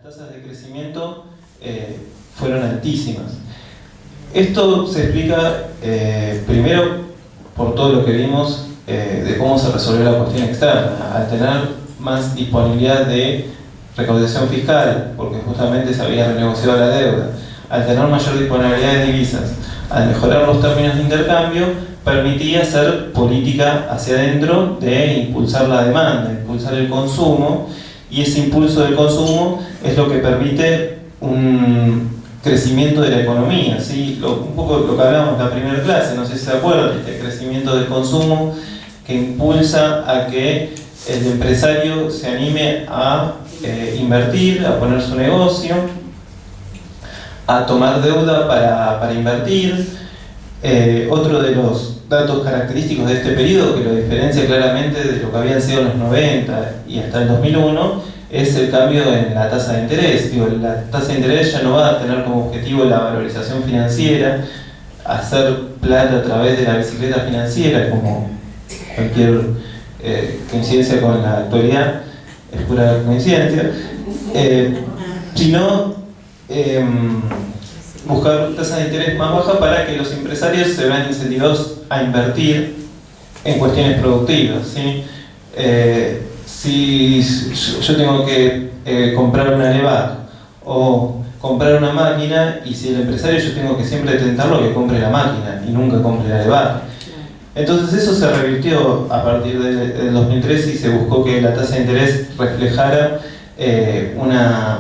tasas de crecimiento fueron altísimas. Esto se explica primero por todo lo que vimos de cómo se resolvió la cuestión externa, al tener más disponibilidad de recaudación fiscal, porque justamente se había renegociado la deuda, al tener mayor disponibilidad de divisas, al mejorar los términos de intercambio, permitía hacer política hacia adentro de impulsar la demanda, impulsar el consumo, y ese impulso del consumo es lo que permite un crecimiento de la economía, ¿sí? Un poco lo que hablábamos en la primera clase, no sé si se acuerdan, este crecimiento del consumo que impulsa a que el empresario se anime a invertir, a poner su negocio, a tomar deuda para invertir. Otro de los datos característicos de este periodo, que lo diferencia claramente de lo que habían sido en los 90 y hasta el 2001, es el cambio en la tasa de interés. La tasa de interés ya no va a tener como objetivo la valorización financiera, hacer plata a través de la bicicleta financiera, como cualquier coincidencia con la actualidad, es pura coincidencia, sino buscar tasas de interés más bajas para que los empresarios se vean incentivados a invertir en cuestiones productivas, ¿sí? Si yo tengo que comprar una elevato o comprar una máquina, y si el empresario, yo tengo que siempre tentarlo que compre la máquina y nunca compre la elevato. Entonces eso se revirtió a partir del 2003 y se buscó que la tasa de interés reflejara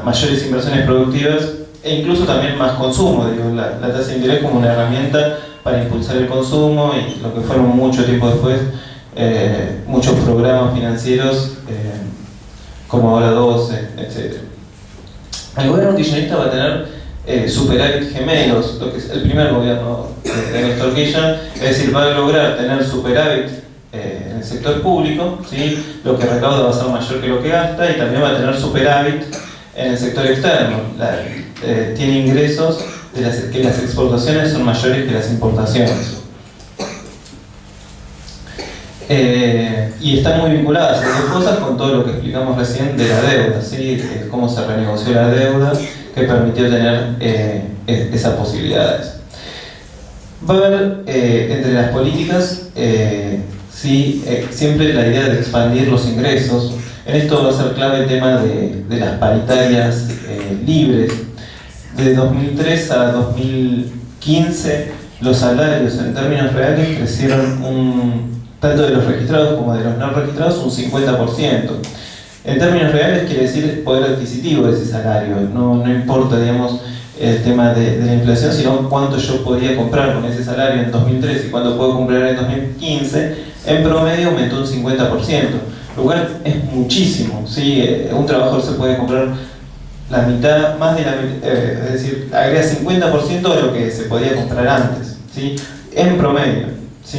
mayores inversiones productivas e incluso también más consumo. La tasa de interés como una herramienta para impulsar el consumo, y lo que fueron mucho tiempo después muchos programas financieros como ahora 12, etc. El gobierno kirchnerista va a tener superávit gemelos, lo que es el primer gobierno de Néstor Kirchner, es decir, va a lograr tener superávit en el sector público, ¿sí? Lo que recauda va a ser mayor que lo que gasta, y también va a tener superávit en el sector externo. Tiene ingresos que las exportaciones son mayores que las importaciones. Y están muy vinculadas esas dos cosas con todo lo que explicamos recién de la deuda, ¿sí? Cómo se renegoció la deuda que permitió tener esas posibilidades. Va a haber entre las políticas siempre la idea de expandir los ingresos. En esto va a ser clave el tema de las paritarias libres. De 2003 a 2015 los salarios en términos reales crecieron tanto de los registrados como de los no registrados, un 50%. En términos reales quiere decir el poder adquisitivo de ese salario. No importa, digamos, el tema de la inflación, sino cuánto yo podía comprar con ese salario en 2003 y cuánto puedo comprar en 2015. En promedio aumentó un 50%, lo cual es muchísimo, ¿sí? Un trabajador se puede comprar la mitad, más de la mitad, es decir, agrega 50% de lo que se podía comprar antes, ¿sí? En promedio, ¿sí?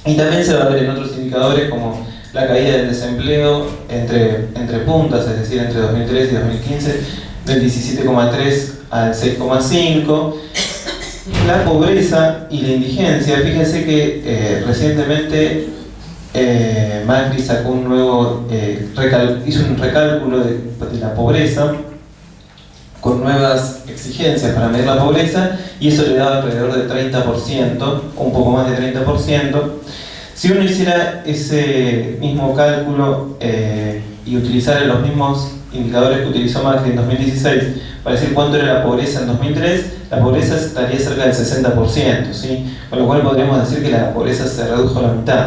Y también se va a ver en otros indicadores como la caída del desempleo entre puntas, es decir, entre 2003 y 2015, del 17,3 al 6,5. La pobreza y la indigencia. Fíjense que recientemente Macri sacó un nuevo, hizo un recálculo de la pobreza con nuevas exigencias para medir la pobreza, y eso le daba alrededor de 30%, un poco más de 30%. Si uno hiciera ese mismo cálculo y utilizara los mismos indicadores que utilizó Macri en 2016 para decir cuánto era la pobreza en 2003, la pobreza estaría cerca del 60%, ¿sí? Con lo cual podríamos decir que la pobreza se redujo a la mitad.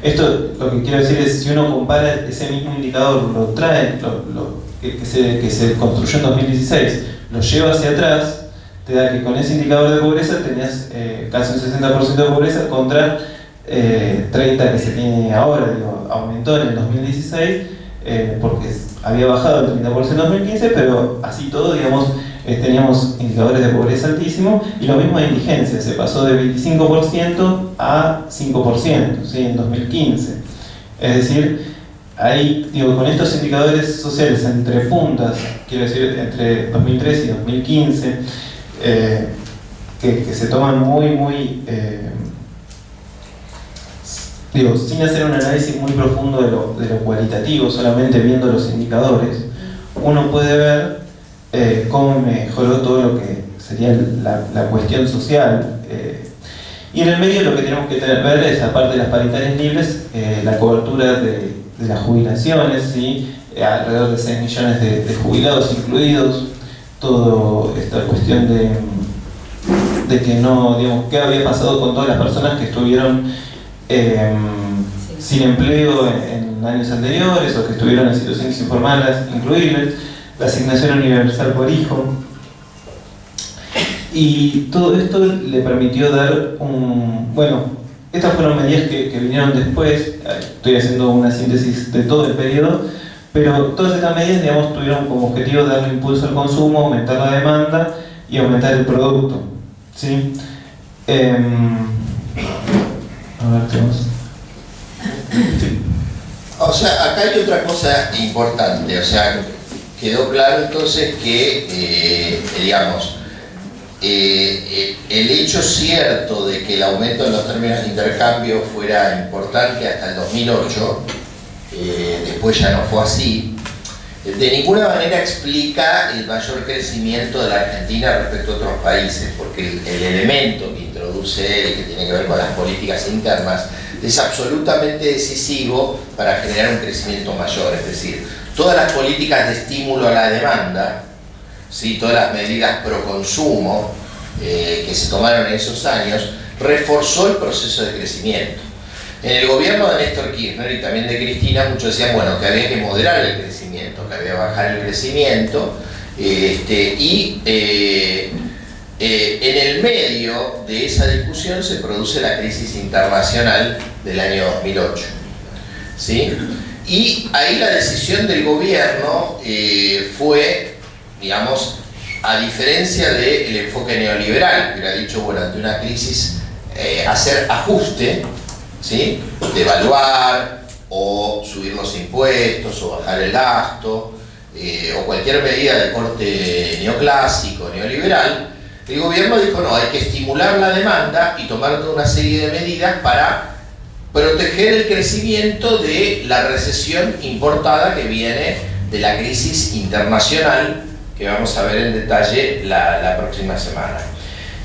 Esto lo que quiero decir es, si uno compara ese mismo indicador, lo trae, que se construyó en 2016, lo lleva hacia atrás, te da que con ese indicador de pobreza tenías casi un 60% de pobreza contra 30 que se tiene ahora. Aumentó en el 2016 porque había bajado el 30% en 2015, pero así todo, digamos, teníamos indicadores de pobreza altísimos, y lo mismo de indigencia, se pasó de 25% a 5%, ¿sí? En 2015. Es decir, ahí, con estos indicadores sociales entre puntas, quiero decir, entre 2003 y 2015, que se toman muy sin hacer un análisis muy profundo de lo cualitativo, solamente viendo los indicadores, uno puede ver cómo mejoró todo lo que sería la cuestión social. Y en el medio lo que tenemos que ver es, aparte de las paritarias libres, la cobertura de las jubilaciones, ¿sí? Alrededor de 6 millones de jubilados incluidos, toda esta cuestión de que no, digamos, qué había pasado con todas las personas que estuvieron sin empleo en años anteriores o que estuvieron en situaciones informales, incluirles, la asignación universal por hijo. Y todo esto le permitió dar bueno, estas fueron medidas que vinieron después, estoy haciendo una síntesis de todo el periodo, pero todas estas medidas, digamos, tuvieron como objetivo darle impulso al consumo, aumentar la demanda y aumentar el producto, ¿sí? A ver, ¿qué más? Sí. O sea, acá hay otra cosa importante, o sea, quedó claro entonces que, digamos, el hecho cierto de que el aumento en los términos de intercambio fuera importante hasta el 2008, después ya no fue así, de ninguna manera explica el mayor crecimiento de la Argentina respecto a otros países, porque el elemento que introduce él, que tiene que ver con las políticas internas, es absolutamente decisivo para generar un crecimiento mayor. Es decir, todas las políticas de estímulo a la demanda, ¿sí? Todas las medidas pro consumo que se tomaron en esos años, reforzó el proceso de crecimiento. En el gobierno de Néstor Kirchner y también de Cristina, muchos decían, bueno, que había que moderar el crecimiento, que había que bajar el crecimiento, en el medio de esa discusión se produce la crisis internacional del año 2008, ¿sí? Y ahí la decisión del gobierno fue, digamos, a diferencia del enfoque neoliberal, que hubiera dicho, bueno, ante una crisis hacer ajuste, ¿sí? Devaluar o subir los impuestos o bajar el gasto o cualquier medida de corte neoclásico, neoliberal. El gobierno dijo, no, hay que estimular la demanda y tomar toda una serie de medidas para proteger el crecimiento de la recesión importada que viene de la crisis internacional, que vamos a ver en detalle la próxima semana.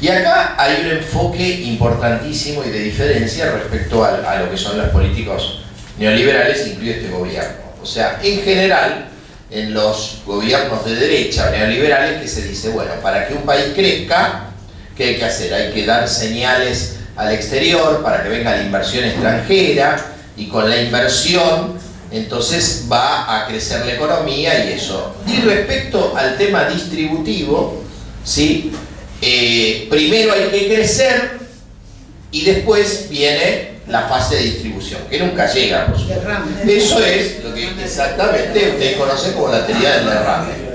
Y acá hay un enfoque importantísimo y de diferencia respecto a lo que son los políticos neoliberales, incluido este gobierno. O sea, en general, en los gobiernos de derecha o neoliberales, que se dice, bueno, para que un país crezca, ¿qué hay que hacer? Hay que dar señales al exterior para que venga la inversión extranjera, y con la inversión entonces va a crecer la economía y eso. Y respecto al tema distributivo, ¿sí? Primero hay que crecer y después viene la fase de distribución, que nunca llega, por supuesto. Eso es lo que exactamente ustedes conocen como la teoría del derrame.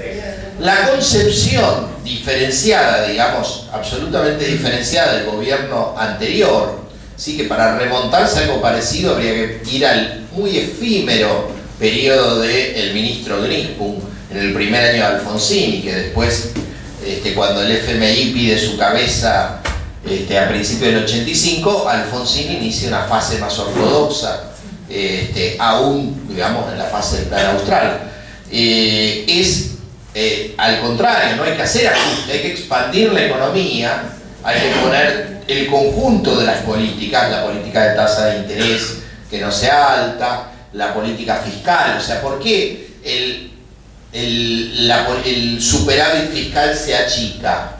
La concepción diferenciada, digamos, absolutamente diferenciada del gobierno anterior, sí, que para remontarse a algo parecido habría que ir al muy efímero periodo del ministro Grispum en el primer año de Alfonsín, y que después, cuando el FMI pide su cabeza a principios del 85, Alfonsín inicia una fase más ortodoxa, aún, digamos, en la fase del Plan Austral. Al contrario, no hay que hacer ajuste, hay que expandir la economía, hay que poner el conjunto de las políticas, la política de tasa de interés que no sea alta, la política fiscal. O sea, ¿por qué el superávit fiscal se achica?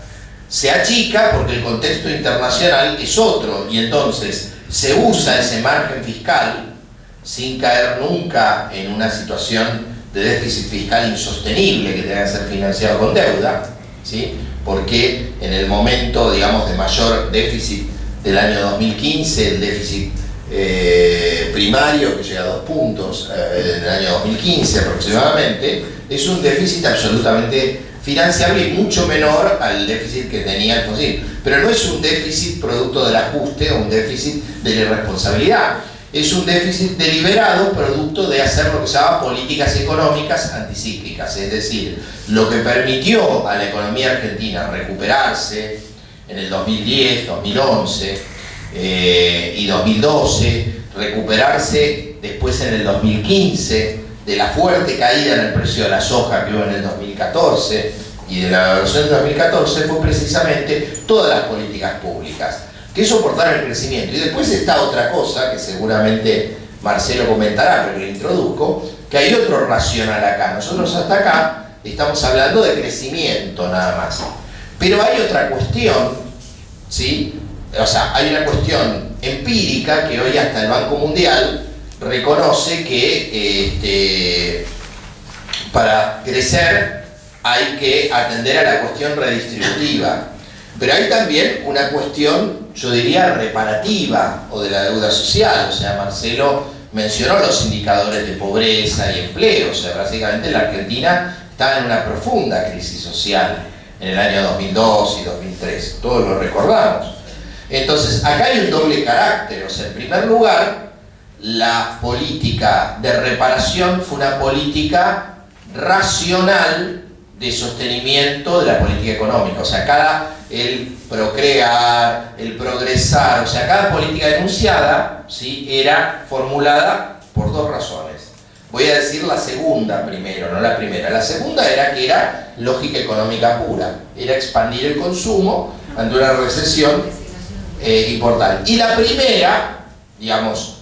Se achica porque el contexto internacional es otro, y entonces se usa ese margen fiscal sin caer nunca en una situación de déficit fiscal insostenible que tenga que ser financiado con deuda, ¿sí? Porque en el momento, digamos, de mayor déficit del año 2015, el déficit primario, que llega a 2 puntos en el año 2015 aproximadamente, es un déficit absolutamente financiable y mucho menor al déficit que tenía Alfonsín. Pero no es un déficit producto del ajuste o un déficit de la irresponsabilidad. Es un déficit deliberado producto de hacer lo que se llama políticas económicas anticíclicas. Es decir, lo que permitió a la economía argentina recuperarse en el 2010, 2011 y 2012, recuperarse después en el 2015, de la fuerte caída en el precio de la soja que hubo en el 2014 y de la evaluación del 2014 fue precisamente todas las políticas públicas que soportaron el crecimiento. Y después está otra cosa que seguramente Marcelo comentará, pero lo introduzco, que hay otro racional acá. Nosotros hasta acá estamos hablando de crecimiento nada más. Pero hay otra cuestión, ¿sí? O sea, hay una cuestión empírica que hoy hasta el Banco Mundial reconoce que para crecer hay que atender a la cuestión redistributiva. Pero hay también una cuestión, yo diría, reparativa o de la deuda social. O sea, Marcelo mencionó los indicadores de pobreza y empleo. O sea, básicamente la Argentina estaba en una profunda crisis social en el año 2002 y 2003. Todos lo recordamos. Entonces, acá hay un doble carácter. O sea, en primer lugar, la política de reparación fue una política racional de sostenimiento de la política económica. O sea, el procrear, el progresar, o sea, cada política denunciada, ¿sí?, era formulada por dos razones. Voy a decir la segunda primero, no la primera. La segunda era que era lógica económica pura, era expandir el consumo ante una recesión importante. Y la primera, digamos,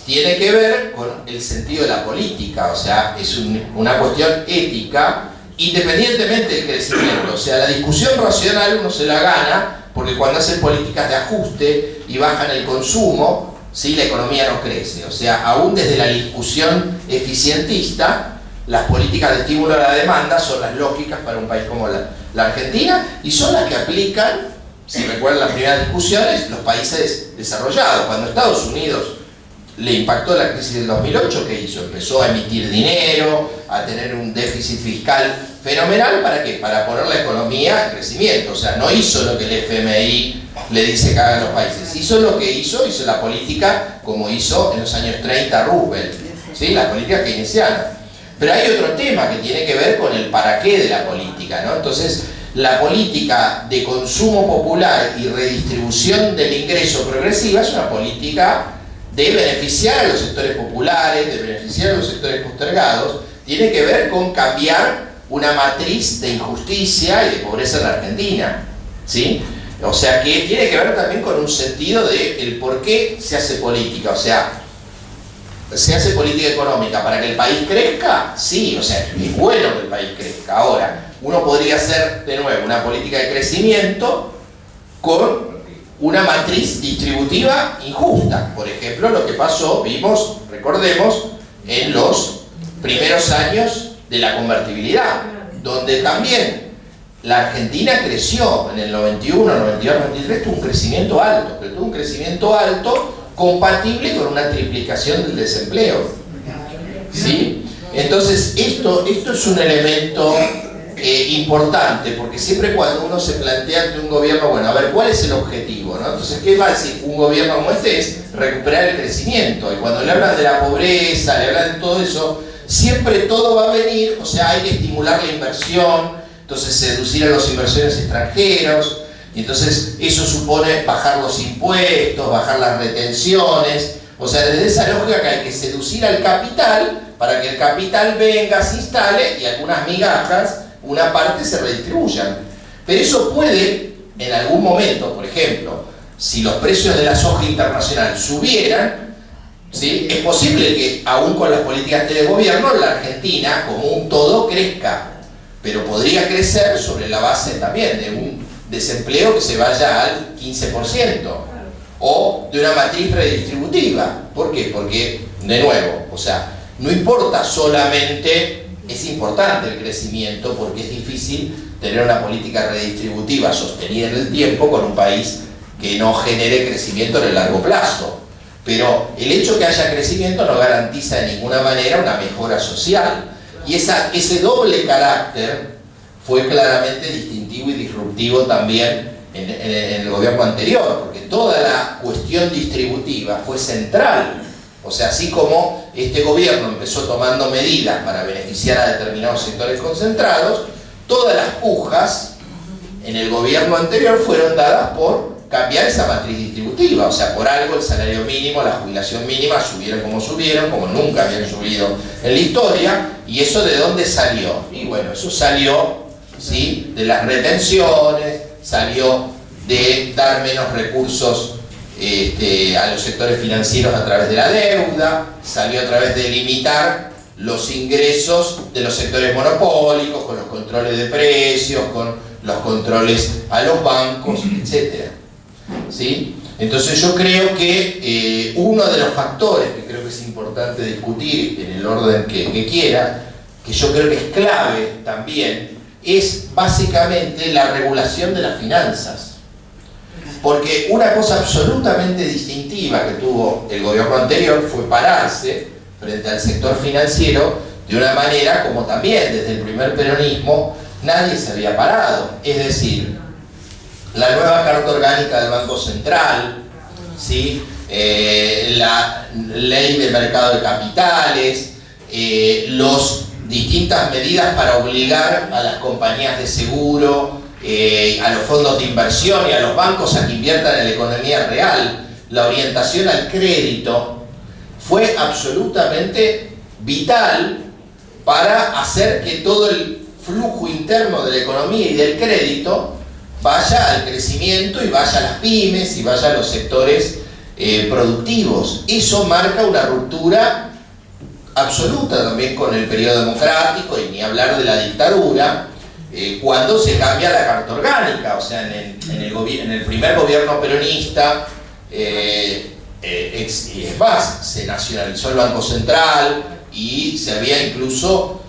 tiene que ver con el sentido de la política, o sea, es una cuestión ética, independientemente del crecimiento. O sea, la discusión racional uno se la gana porque cuando hacen políticas de ajuste y bajan el consumo, ¿sí?, la economía no crece. O sea, aún desde la discusión eficientista, las políticas de estímulo a la demanda son las lógicas para un país como la Argentina y son las que aplican, si recuerdan las primeras discusiones, los países desarrollados. Cuando Estados Unidos le impactó la crisis del 2008, ¿qué hizo? Empezó a emitir dinero, a tener un déficit fiscal fenomenal. ¿Para qué? Para poner la economía en crecimiento. O sea, no hizo lo que el FMI le dice que hagan los países. Hizo lo que hizo la política como hizo en los años 30 Roosevelt, ¿sí?, la política keynesiana. Pero hay otro tema que tiene que ver con el para qué de la política, ¿no? Entonces, la política de consumo popular y redistribución del ingreso progresiva es una política de beneficiar a los sectores populares, de beneficiar a los sectores postergados. Tiene que ver con cambiar una matriz de injusticia y de pobreza en la Argentina, ¿sí? O sea, que tiene que ver también con un sentido de el por qué se hace política. O sea, ¿se hace política económica para que el país crezca? Sí, o sea, es bueno que el país crezca. Ahora, uno podría hacer, de nuevo, una política de crecimiento con una matriz distributiva injusta. Por ejemplo, lo que pasó, vimos, recordemos, en los primeros años de la convertibilidad, donde también la Argentina creció en el 91, 92, 93, tuvo un crecimiento alto, pero tuvo un crecimiento alto compatible con una triplicación del desempleo, ¿sí? Entonces, esto es un elemento importante, porque siempre cuando uno se plantea ante un gobierno, bueno, a ver, ¿cuál es el objetivo, no? Entonces, ¿qué va a decir un gobierno como este? Es recuperar el crecimiento, y cuando le hablan de la pobreza, le hablan de todo eso, siempre todo va a venir, o sea, hay que estimular la inversión, entonces seducir a los inversores extranjeros, y entonces eso supone bajar los impuestos, bajar las retenciones. O sea, desde esa lógica que hay que seducir al capital para que el capital venga, se instale y algunas migajas, una parte, se redistribuyan. Pero eso puede, en algún momento, por ejemplo, si los precios de la soja internacional subieran, ¿sí?, es posible que aún con las políticas de gobierno la Argentina como un todo crezca, pero podría crecer sobre la base también de un desempleo que se vaya al 15%, o de una matriz redistributiva. ¿Por qué? Porque, de nuevo, o sea, no importa solamente, es importante el crecimiento, porque es difícil tener una política redistributiva sostenida en el tiempo con un país que no genere crecimiento en el largo plazo. Pero el hecho que haya crecimiento no garantiza de ninguna manera una mejora social. Y ese doble carácter fue claramente distintivo y disruptivo también en el gobierno anterior, porque toda la cuestión distributiva fue central. O sea, así como este gobierno empezó tomando medidas para beneficiar a determinados sectores concentrados, todas las pujas en el gobierno anterior fueron dadas por cambiar esa matriz distributiva. O sea, por algo el salario mínimo, la jubilación mínima subieron, como nunca habían subido en la historia. ¿Y eso de dónde salió? Y bueno, eso salió, ¿sí?, de las retenciones, salió de dar menos recursos a los sectores financieros a través de la deuda, salió a través de limitar los ingresos de los sectores monopólicos, con los controles de precios, con los controles a los bancos, etc. ¿Sí? Entonces yo creo que uno de los factores que creo que es importante discutir en el orden que quiera, que yo creo que es clave también, es básicamente la regulación de las finanzas. Porque una cosa absolutamente distintiva que tuvo el gobierno anterior fue pararse frente al sector financiero de una manera como también desde el primer peronismo nadie se había parado. Es decir, la nueva Carta Orgánica del Banco Central, ¿sí?, la Ley de Mercado de Capitales, las distintas medidas para obligar a las compañías de seguro, a los fondos de inversión y a los bancos a que inviertan en la economía real, la orientación al crédito, fue absolutamente vital para hacer que todo el flujo interno de la economía y del crédito vaya al crecimiento y vaya a las pymes y vaya a los sectores productivos. Eso marca una ruptura absoluta también con el periodo democrático, y ni hablar de la dictadura, cuando se cambia la Carta Orgánica. O sea, en el primer gobierno peronista, es más, se nacionalizó el Banco Central y se había incluso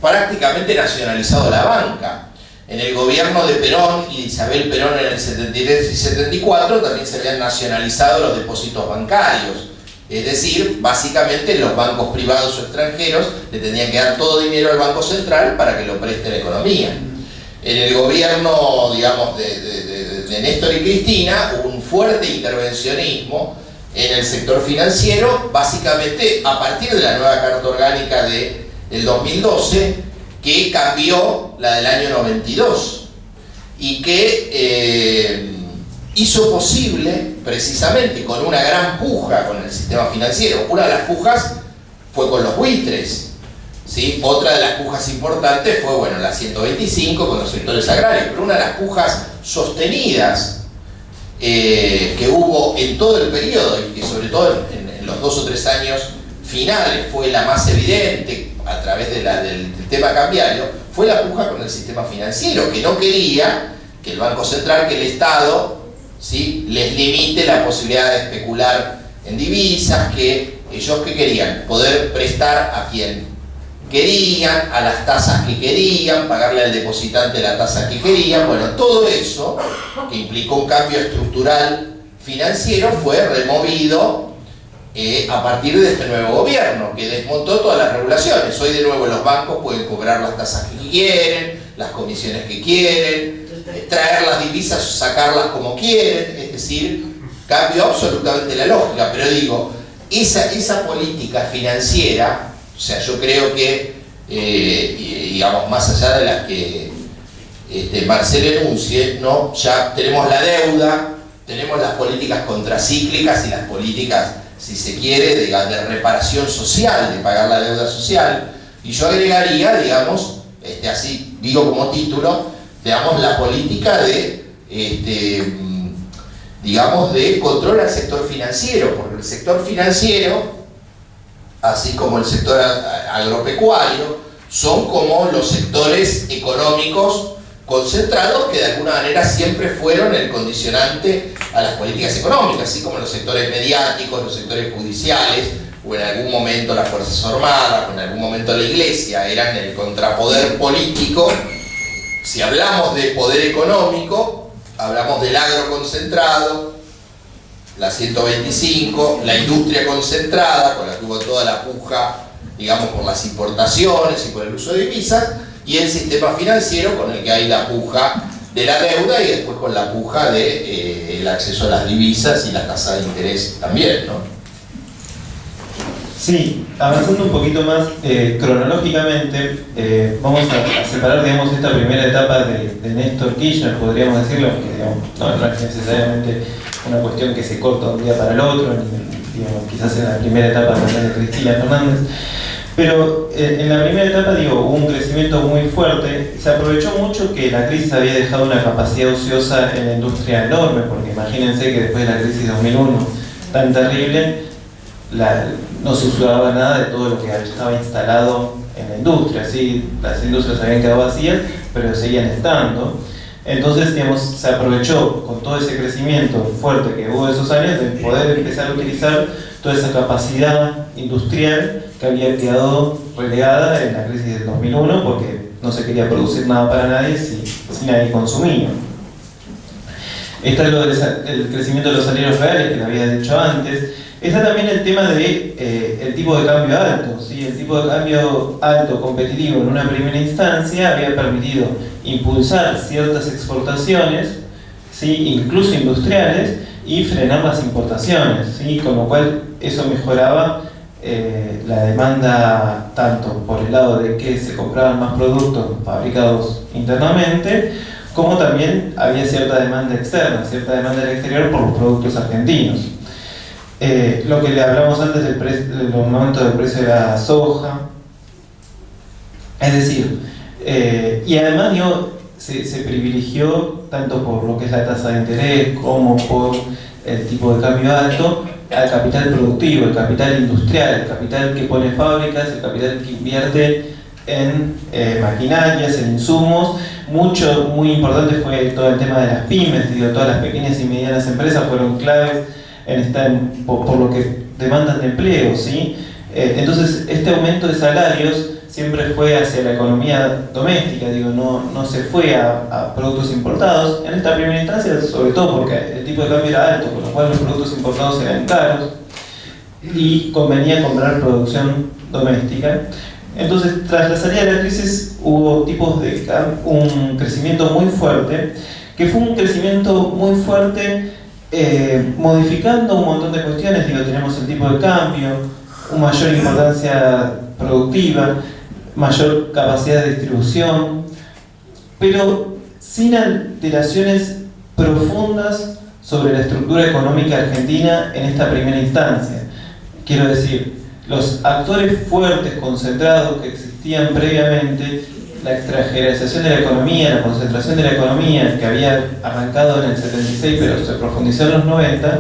prácticamente nacionalizado la banca. En el gobierno de Perón y de Isabel Perón en el 73 y 74 también se habían nacionalizado los depósitos bancarios. Es decir, básicamente los bancos privados o extranjeros le tenían que dar todo dinero al Banco Central para que lo preste la economía. En el gobierno, digamos, de Néstor y Cristina hubo un fuerte intervencionismo en el sector financiero, básicamente a partir de la nueva Carta Orgánica del 2012, que cambió la del año 92 y que hizo posible, precisamente con una gran puja con el sistema financiero. Una de las pujas fue con los buitres, ¿sí? Otra de las pujas importantes fue, bueno, la 125 con los sectores agrarios, pero una de las pujas sostenidas que hubo en todo el periodo, y que sobre todo en los 2 o 3 años finales fue la más evidente a través del tema cambiario, fue la puja con el sistema financiero, que no quería que el Banco Central, que el Estado, ¿sí?, les limite la posibilidad de especular en divisas, que ellos que querían poder prestar a quien querían, a las tasas que querían, pagarle al depositante la tasa que querían. Bueno, todo eso, que implicó un cambio estructural financiero, fue removido a partir de este nuevo gobierno, que desmontó todas las regulaciones. Hoy de nuevo los bancos pueden cobrar las tasas que quieren, las comisiones que quieren, traer las divisas, sacarlas como quieren. Es decir, cambió absolutamente la lógica. Pero digo, esa política financiera, o sea, yo creo que, digamos, más allá de las que Marcel enuncie, ¿no?, ya tenemos la deuda, tenemos las políticas contracíclicas y las políticas, si se quiere, de reparación social, de pagar la deuda social. Y yo agregaría, digamos, así digo como título, digamos, la política digamos, de control al sector financiero, porque el sector financiero, así como el sector agropecuario, son como los sectores económicos concentrados que de alguna manera siempre fueron el condicionante a las políticas económicas, así como los sectores mediáticos, los sectores judiciales, o en algún momento las Fuerzas Armadas, o en algún momento la Iglesia, eran el contrapoder político. Si hablamos de poder económico, hablamos del agro concentrado, la 125, la industria concentrada, con la que hubo toda la puja, digamos, por las importaciones y por el uso de divisas, y el sistema financiero, con el que hay la puja de la deuda y después con la puja del acceso a las divisas y la tasa de interés también, ¿no? Sí, avanzando un poquito más cronológicamente, vamos a separar, digamos, esta primera etapa de Néstor Kirchner, podríamos decirlo, que digamos, no es necesariamente una cuestión que se corta de un día para el otro, ni, digamos, quizás en la primera etapa también de Cristina Fernández, pero en la primera etapa, digo, hubo un crecimiento muy fuerte. Se aprovechó mucho que la crisis había dejado una capacidad ociosa en la industria enorme, porque imagínense que después de la crisis de 2001 tan terrible, no se usaba nada de todo lo que estaba instalado en la industria, ¿sí? Las industrias habían quedado vacías, pero seguían estando. Entonces, digamos, se aprovechó con todo ese crecimiento fuerte que hubo esos años de poder empezar a utilizar toda esa capacidad industrial que había quedado relegada en la crisis del 2001, porque no se quería producir nada para nadie si nadie consumía. Está lo del crecimiento de los salarios reales, que lo había dicho antes. Está también el tema de el tipo de cambio alto, ¿sí? El tipo de cambio alto competitivo en una primera instancia había permitido impulsar ciertas exportaciones, ¿sí? Incluso industriales, y frenar las importaciones, ¿sí? Con lo cual eso mejoraba la demanda tanto por el lado de que se compraban más productos fabricados internamente, como también había cierta demanda externa, cierta demanda del exterior por los productos argentinos. Lo que le hablamos antes del aumento del precio de la soja, es decir, y además se privilegió tanto por lo que es la tasa de interés como por el tipo de cambio alto al capital productivo, el capital industrial, el capital que pone fábricas, el capital que invierte en maquinarias, en insumos. Muy importante fue todo el tema de las pymes, digo, todas las pequeñas y medianas empresas fueron claves por lo que demandan de empleo, ¿sí? Entonces, este aumento de salarios siempre fue hacia la economía doméstica, digo, no se fue a productos importados, en esta primera instancia, sobre todo porque el tipo de cambio era alto, con lo cual los productos importados eran caros y convenía comprar producción doméstica. Entonces, tras la salida de la crisis, hubo un crecimiento muy fuerte, que fue un crecimiento muy fuerte modificando un montón de cuestiones. Digo, tenemos el tipo de cambio, una mayor importancia productiva, mayor capacidad de distribución, pero sin alteraciones profundas sobre la estructura económica argentina en esta primera instancia. Quiero decir, los actores fuertes, concentrados que existían previamente, la extranjerización de la economía, la concentración de la economía que había arrancado en el 76 pero se profundizó en los 90,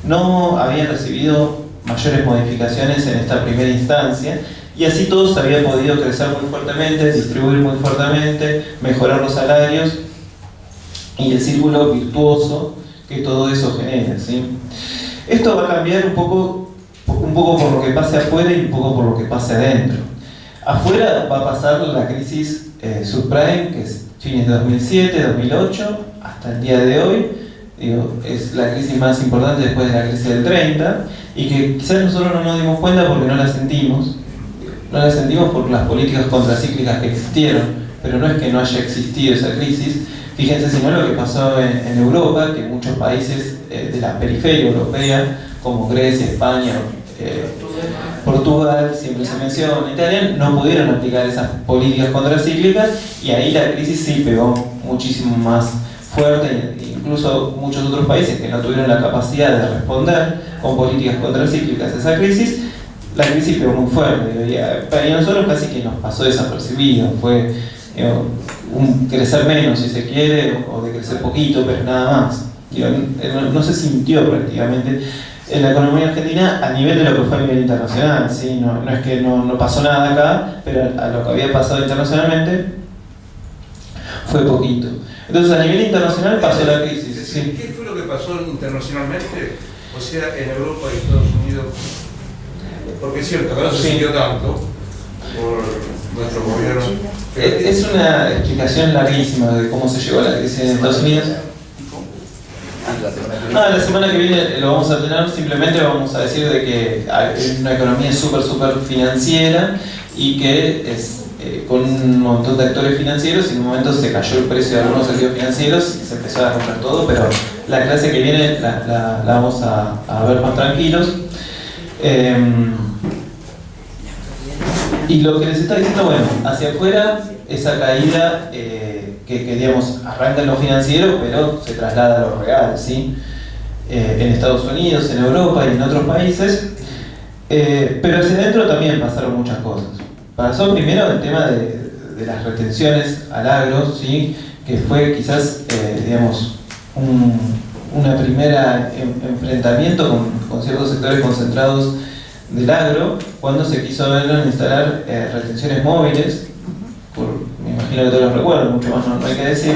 no habían recibido mayores modificaciones en esta primera instancia, y así todos habían podido crecer muy fuertemente, distribuir muy fuertemente, mejorar los salarios y el círculo virtuoso que todo eso genera, ¿sí? Esto va a cambiar un poco por lo que pase afuera y un poco por lo que pase adentro. Afuera va a pasar la crisis subprime, que es fines de 2007, 2008, hasta el día de hoy. Digo, es la crisis más importante después de la crisis del 30, y que quizás nosotros no nos dimos cuenta porque no la sentimos. No la sentimos por las políticas contracíclicas que existieron, pero no es que no haya existido esa crisis. Fíjense sino lo que pasó en Europa, que muchos países de la periferia europea, como Grecia, España, Portugal, siempre se menciona, Italia, no pudieron aplicar esas políticas contracíclicas, y ahí la crisis sí pegó muchísimo más fuerte. Incluso muchos otros países que no tuvieron la capacidad de responder con políticas contracíclicas a esa crisis, la crisis pegó muy fuerte. Y a nosotros casi que nos pasó desapercibido, fue un crecer menos si se quiere, o de crecer poquito, pero nada más. No se sintió prácticamente en la economía argentina a nivel de lo que fue a nivel internacional, ¿sí? No es que no pasó nada acá, pero a lo que había pasado internacionalmente fue poquito. Entonces, a nivel internacional pasó la crisis. ¿Sí? ¿Qué fue lo que pasó internacionalmente? O sea, en Europa y Estados Unidos. Porque es cierto que no se sintió tanto por nuestro gobierno. Es una explicación larguísima de cómo se llegó a la crisis en Estados Unidos. La semana que viene lo vamos a tener. Simplemente vamos a decir de que hay una economía súper financiera, y que es con un montón de actores financieros, y en un momento se cayó el precio de algunos activos financieros y se empezó a comprar todo, pero la clase que viene la vamos a ver más tranquilos. Y lo que les está diciendo, bueno, hacia afuera, esa caída que digamos, arranca en lo financiero, pero se traslada a lo real, ¿sí? En Estados Unidos, en Europa y en otros países, pero hacia adentro también pasaron muchas cosas. Pasó primero el tema de las retenciones al agro, ¿sí? Que fue quizás, digamos, una primera enfrentamiento con ciertos sectores concentrados del agro, cuando se quiso instalar retenciones móviles, me imagino que todos los recuerdan, mucho más no hay que decir.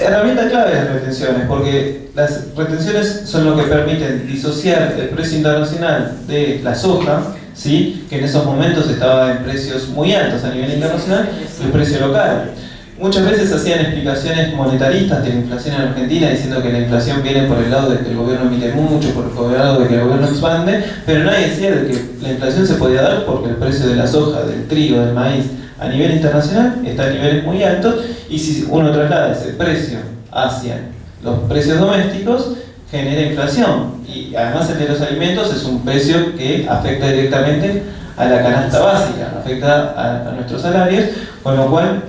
Herramienta clave las retenciones, porque las retenciones son lo que permiten disociar el precio internacional de la soja, ¿sí? Que en esos momentos estaba en precios muy altos a nivel internacional, del precio local. Muchas veces hacían explicaciones monetaristas de la inflación en Argentina, diciendo que la inflación viene por el lado de que el gobierno emite mucho, por el lado de que el gobierno expande, pero nadie decía de que la inflación se podía dar porque el precio de la soja, del trigo, del maíz a nivel internacional está a niveles muy altos, y si uno traslada ese precio hacia los precios domésticos, genera inflación. Y además el de los alimentos es un precio que afecta directamente a la canasta básica, afecta a nuestros salarios, con lo cual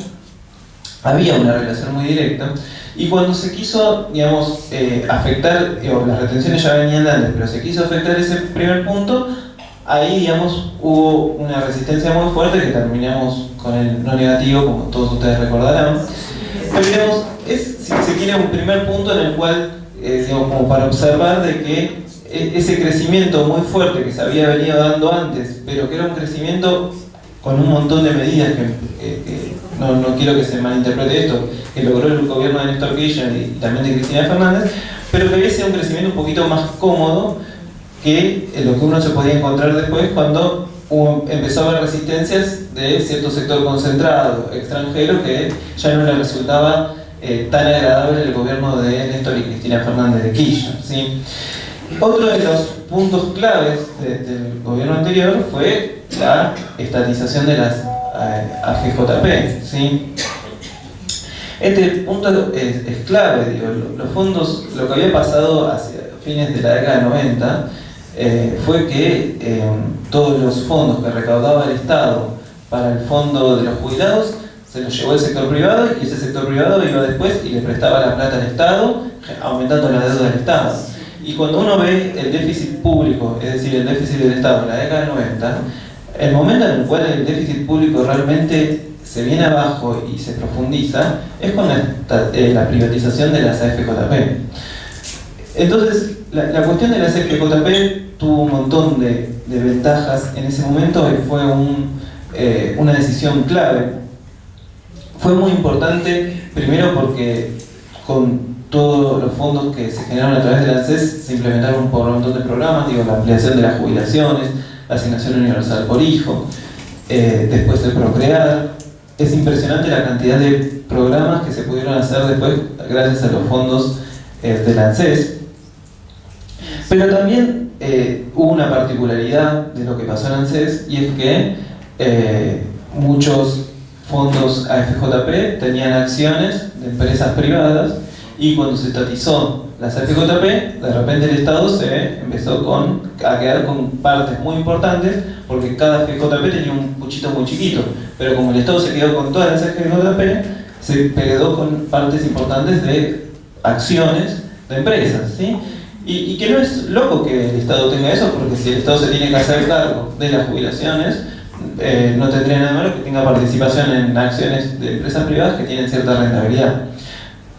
había una relación muy directa. Y cuando se quiso, digamos, afectar, las retenciones ya venían antes, pero se quiso afectar ese primer punto, ahí, digamos, hubo una resistencia muy fuerte que terminamos con el no negativo, como todos ustedes recordarán. Pero, digamos, es, si se quiere, un primer punto en el cual, digamos, como para observar de que ese crecimiento muy fuerte que se había venido dando antes, pero que era un crecimiento con un montón de medidas que no quiero que se malinterprete esto, que logró el gobierno de Néstor Kirchner y también de Cristina Fernández, pero que había sido un crecimiento un poquito más cómodo que lo que uno se podía encontrar después cuando empezó a haber resistencias de cierto sector concentrado, extranjero, que ya no le resultaba tan agradable el gobierno de Néstor y Cristina Fernández de Kirchner, ¿sí? Otro de los puntos claves del gobierno anterior fue la estatización de las AFJP, ¿sí? Este punto es clave, digo, los fondos, lo que había pasado hacia fines de la década del 90 fue que todos los fondos que recaudaba el Estado para el fondo de los jubilados se los llevó el sector privado, y ese sector privado iba después y le prestaba la plata al Estado, aumentando la deuda del Estado. Y cuando uno ve el déficit público, es decir, el déficit del Estado en la década del 90, el momento en el cual el déficit público realmente se viene abajo y se profundiza es con la privatización de las AFJP. Entonces, la cuestión de las AFJP tuvo un montón de ventajas en ese momento y fue una decisión clave. Fue muy importante, primero porque con todos los fondos que se generaron a través de la ANSES se implementaron por un montón de programas, digo, la ampliación de las jubilaciones, la asignación universal por hijo, después el Procrear. Es impresionante la cantidad de programas que se pudieron hacer después gracias a los fondos de la ANSES. Pero también hubo una particularidad de lo que pasó en ANSES, y es que muchos fondos AFJP tenían acciones de empresas privadas, y cuando se estatizó las AFJP, de repente el Estado se empezó a quedar con partes muy importantes, porque cada AFJP tenía un puchito muy chiquito, pero como el Estado se quedó con todas las AFJP, se quedó con partes importantes de acciones de empresas, ¿sí? Y que no es loco que el Estado tenga eso, porque si el Estado se tiene que hacer cargo de las jubilaciones, no tendría nada malo que tenga participación en acciones de empresas privadas que tienen cierta rentabilidad.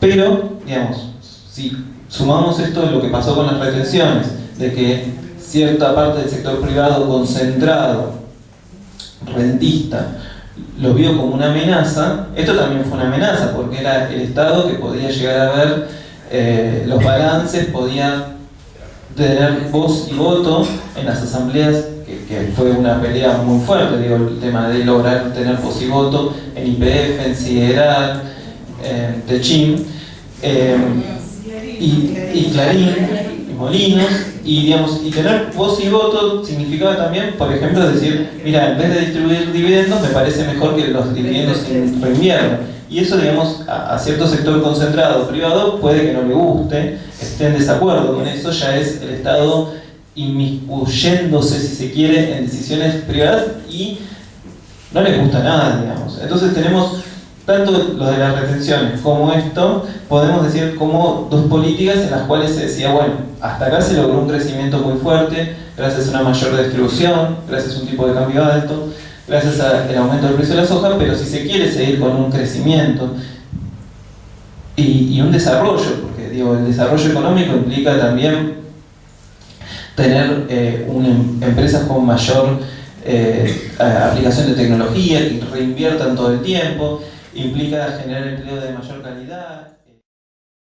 Pero, digamos, si sumamos esto de lo que pasó con las retenciones, de que cierta parte del sector privado concentrado, rentista, lo vio como una amenaza, esto también fue una amenaza, porque era el Estado que podía llegar a ver los balances, podía tener voz y voto en las asambleas, que fue una pelea muy fuerte, digo, el tema de lograr tener voz y voto en YPF, en Sideral, Techim, y Clarín, y Molinos, y tener voz y voto significaba también, por ejemplo, decir, mira, en vez de distribuir dividendos, me parece mejor que los dividendos se reinviertan. Y eso, digamos, a cierto sector concentrado privado puede que no le guste, esté en desacuerdo con eso, ya es el Estado inmiscuyéndose, si se quiere, en decisiones privadas y no les gusta nada, digamos. Entonces tenemos tanto lo de las retenciones como esto, podemos decir como dos políticas en las cuales se decía, bueno, hasta acá se logró un crecimiento muy fuerte, gracias a una mayor distribución, gracias a un tipo de cambio alto, gracias al aumento del precio de la soja, pero si se quiere seguir con un crecimiento y un desarrollo, porque digo, el desarrollo económico implica también tener empresas con mayor aplicación de tecnología, que reinviertan todo el tiempo, implica generar empleo de mayor calidad.